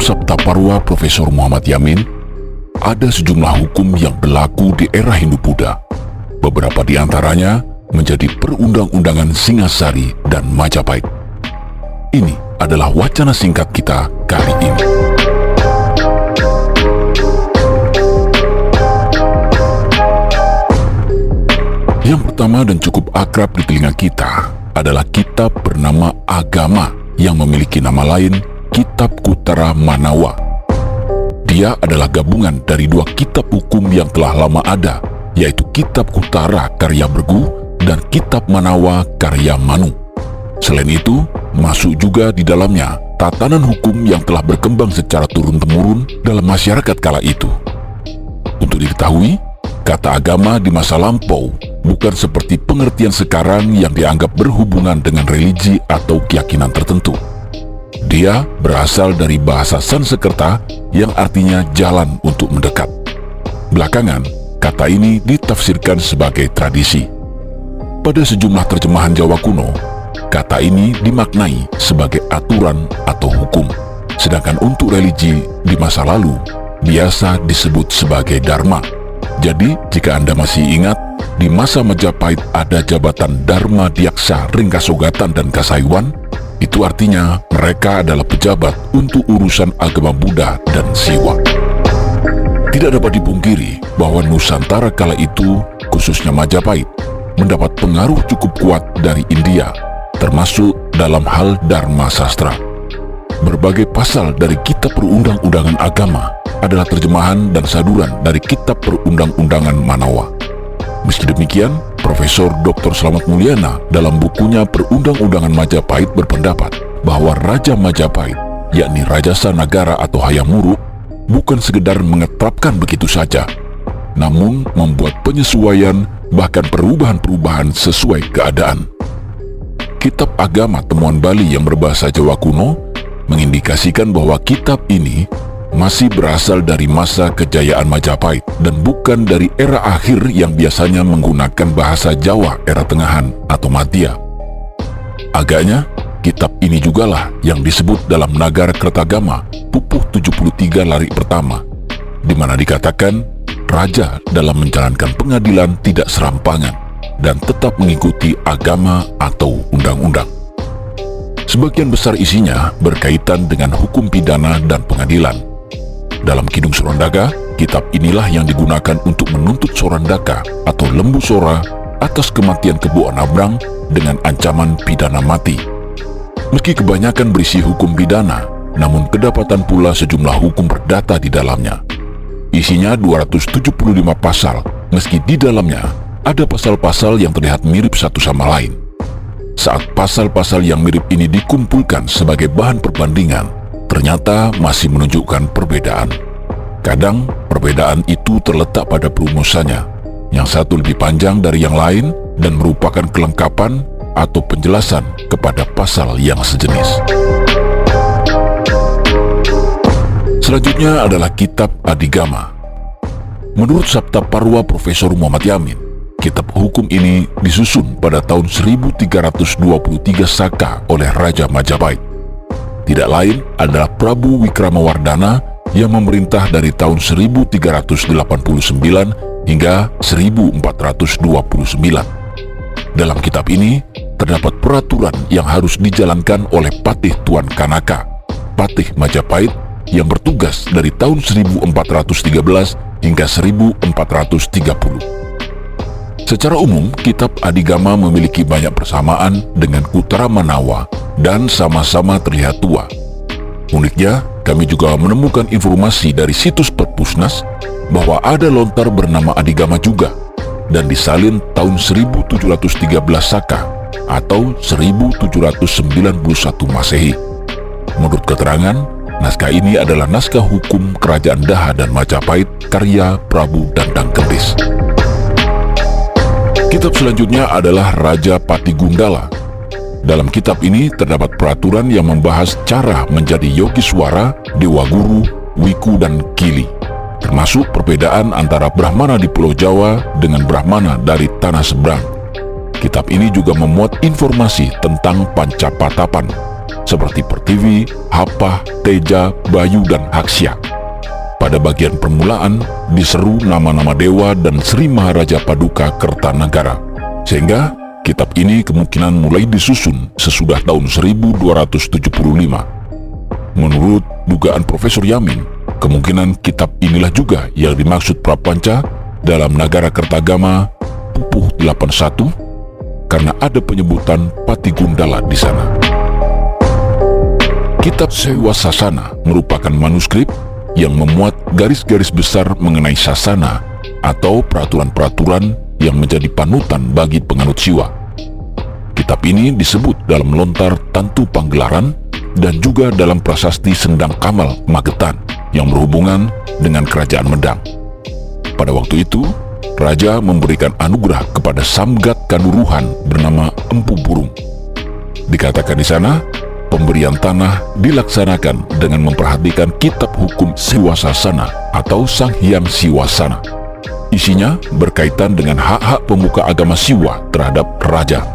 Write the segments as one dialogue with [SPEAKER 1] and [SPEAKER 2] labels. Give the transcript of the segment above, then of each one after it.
[SPEAKER 1] Sabta Parwa Profesor Muhammad Yamin, ada sejumlah hukum yang berlaku di era Hindu-Buddha. Beberapa di antaranya menjadi perundang-undangan Singasari dan Majapahit. Ini adalah wacana singkat kita kali ini. Yang pertama dan cukup akrab di telinga kita adalah kitab bernama Agama yang memiliki nama lain Kitab Kutara Manawa. Dia adalah gabungan dari dua kitab hukum yang telah lama ada, yaitu Kitab Kutara karya Bregu dan Kitab Manawa karya Manu. Selain itu, masuk juga di dalamnya tatanan hukum yang telah berkembang secara turun-temurun dalam masyarakat kala itu. Untuk diketahui, kata agama di masa lampau bukan seperti pengertian sekarang yang dianggap berhubungan dengan religi atau keyakinan tertentu. Dia berasal dari bahasa Sanskerta yang artinya jalan untuk mendekat. Belakangan, kata ini ditafsirkan sebagai tradisi. Pada sejumlah terjemahan Jawa kuno, kata ini dimaknai sebagai aturan atau hukum. Sedangkan untuk religi di masa lalu, biasa disebut sebagai dharma. Jadi, jika Anda masih ingat, di masa Majapahit ada jabatan Dharma Diaksa Ringkasogatan dan Kasaiwan. Itu artinya mereka adalah pejabat untuk urusan agama Buddha dan Siwa. Tidak dapat dipungkiri bahwa Nusantara kala itu, khususnya Majapahit, mendapat pengaruh cukup kuat dari India, termasuk dalam hal Dharma Sastra. Berbagai pasal dari Kitab Perundang-undangan Agama adalah terjemahan dan saduran dari Kitab Perundang-undangan Manawa. Meski demikian, Profesor Dr. Slamet Mulyana dalam bukunya Perundang-undangan Majapahit berpendapat bahwa Raja Majapahit, yakni Raja Sanagara atau Hayam Wuruk, bukan sekedar mengetapkan begitu saja, namun membuat penyesuaian bahkan perubahan-perubahan sesuai keadaan. Kitab Agama Temuan Bali yang berbahasa Jawa kuno mengindikasikan bahwa kitab ini masih berasal dari masa kejayaan Majapahit dan bukan dari era akhir yang biasanya menggunakan bahasa Jawa era tengahan atau Madya. Agaknya, kitab ini jugalah yang disebut dalam Nagara Kertagama Pupuh 73 Larik Pertama, di mana dikatakan raja dalam menjalankan pengadilan tidak serampangan dan tetap mengikuti agama atau undang-undang. Sebagian besar isinya berkaitan dengan hukum pidana dan pengadilan. Dalam Kidung Sorandaka, kitab inilah yang digunakan untuk menuntut Sorandaka atau Lembu Sora atas kematian Kebo Anabrang dengan ancaman pidana mati. Meski kebanyakan berisi hukum pidana, namun kedapatan pula sejumlah hukum perdata di dalamnya. Isinya 275 pasal, meski di dalamnya ada pasal-pasal yang terlihat mirip satu sama lain. Saat pasal-pasal yang mirip ini dikumpulkan sebagai bahan perbandingan, ternyata masih menunjukkan perbedaan. Kadang perbedaan itu terletak pada perumusannya. Yang satu lebih panjang dari yang lain dan merupakan kelengkapan atau penjelasan kepada pasal yang sejenis. Selanjutnya adalah Kitab Adigama. Menurut Sabta Parwa Profesor Muhammad Yamin, kitab hukum ini disusun pada tahun 1323 Saka oleh Raja Majapahit. Tidak lain adalah Prabu Wikramawardhana yang memerintah dari tahun 1389 hingga 1429. Dalam kitab ini terdapat peraturan yang harus dijalankan oleh Patih Tuan Kanaka, Patih Majapahit, yang bertugas dari tahun 1413 hingga 1430. Secara umum, kitab Adigama memiliki banyak persamaan dengan Kutara Manawa dan sama-sama terlihat tua. Uniknya, kami juga menemukan informasi dari situs Perpusnas bahwa ada lontar bernama Adigama juga dan disalin tahun 1713 Saka atau 1791 Masehi. Menurut keterangan, naskah ini adalah naskah hukum Kerajaan Daha dan Majapahit karya Prabu Dandang Kendis. Kitab selanjutnya adalah Raja Patigundala. Dalam kitab ini terdapat peraturan yang membahas cara menjadi Yogiswara, Dewa Guru, Wiku, dan Kili, termasuk perbedaan antara Brahmana di Pulau Jawa dengan Brahmana dari tanah seberang. Kitab ini juga memuat informasi tentang Pancapatapan, seperti Pertiwi, Hapah, Teja, Bayu, dan Haksya. Pada bagian permulaan diseru nama-nama dewa dan Sri Maharaja Paduka Kertanagara, sehingga kitab ini kemungkinan mulai disusun sesudah tahun 1275. Menurut dugaan Profesor Yamin, kemungkinan kitab inilah juga yang dimaksud Prapanca dalam Nagara Kertagama Pupuh 81 karena ada penyebutan Patigundala di sana. Kitab Sewa Sasana merupakan manuskrip yang memuat garis-garis besar mengenai sasana atau peraturan-peraturan yang menjadi panutan bagi penganut Siwa. Kitab ini disebut dalam lontar Tantu Panggelaran dan juga dalam prasasti Sendang Kamal Magetan yang berhubungan dengan Kerajaan Medang. Pada waktu itu, Raja memberikan anugerah kepada Samgat Kanduruhan bernama Empu Burung. Dikatakan di sana, pemberian tanah dilaksanakan dengan memperhatikan kitab hukum Siwasasana atau Sang Hyang Siwasana. Isinya berkaitan dengan hak-hak pemuka agama Siwa terhadap raja.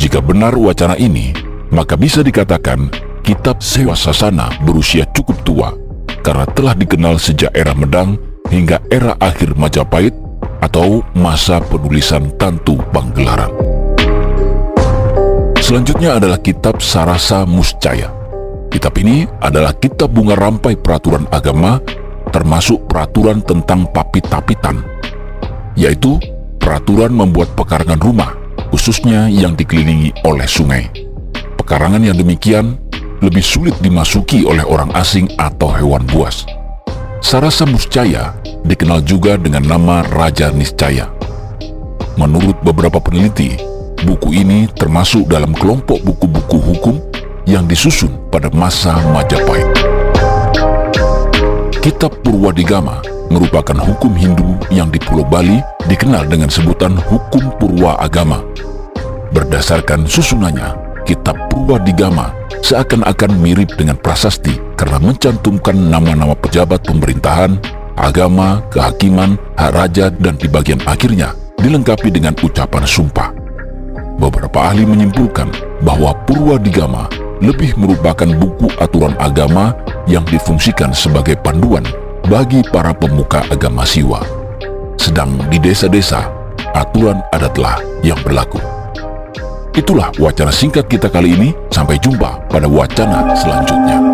[SPEAKER 1] Jika benar wacana ini, maka bisa dikatakan kitab Siwasasana berusia cukup tua karena telah dikenal sejak era Medang hingga era akhir Majapahit atau masa penulisan Tantu Panggelaran. Selanjutnya adalah kitab Sarasa Muscaya. Kitab ini adalah kitab bunga rampai peraturan agama, termasuk peraturan tentang papit-tapitan, yaitu peraturan membuat pekarangan rumah, khususnya yang dikelilingi oleh sungai. Pekarangan yang demikian lebih sulit dimasuki oleh orang asing atau hewan buas. Sarasa Muscaya dikenal juga dengan nama Raja Niscaya. Menurut beberapa peneliti, buku ini termasuk dalam kelompok buku-buku hukum yang disusun pada masa Majapahit. Kitab Purwadigama merupakan hukum Hindu yang di Pulau Bali dikenal dengan sebutan Hukum Purwa Agama. Berdasarkan susunannya, kitab Purwadigama seakan-akan mirip dengan prasasti karena mencantumkan nama-nama pejabat pemerintahan, agama, kehakiman, hak raja, dan di bagian akhirnya dilengkapi dengan ucapan sumpah. Beberapa ahli menyimpulkan bahwa Purwadigama lebih merupakan buku aturan agama yang difungsikan sebagai panduan bagi para pemuka agama Siwa. Sedang di desa-desa, aturan adatlah yang berlaku. Itulah wacana singkat kita kali ini. Sampai jumpa pada wacana selanjutnya.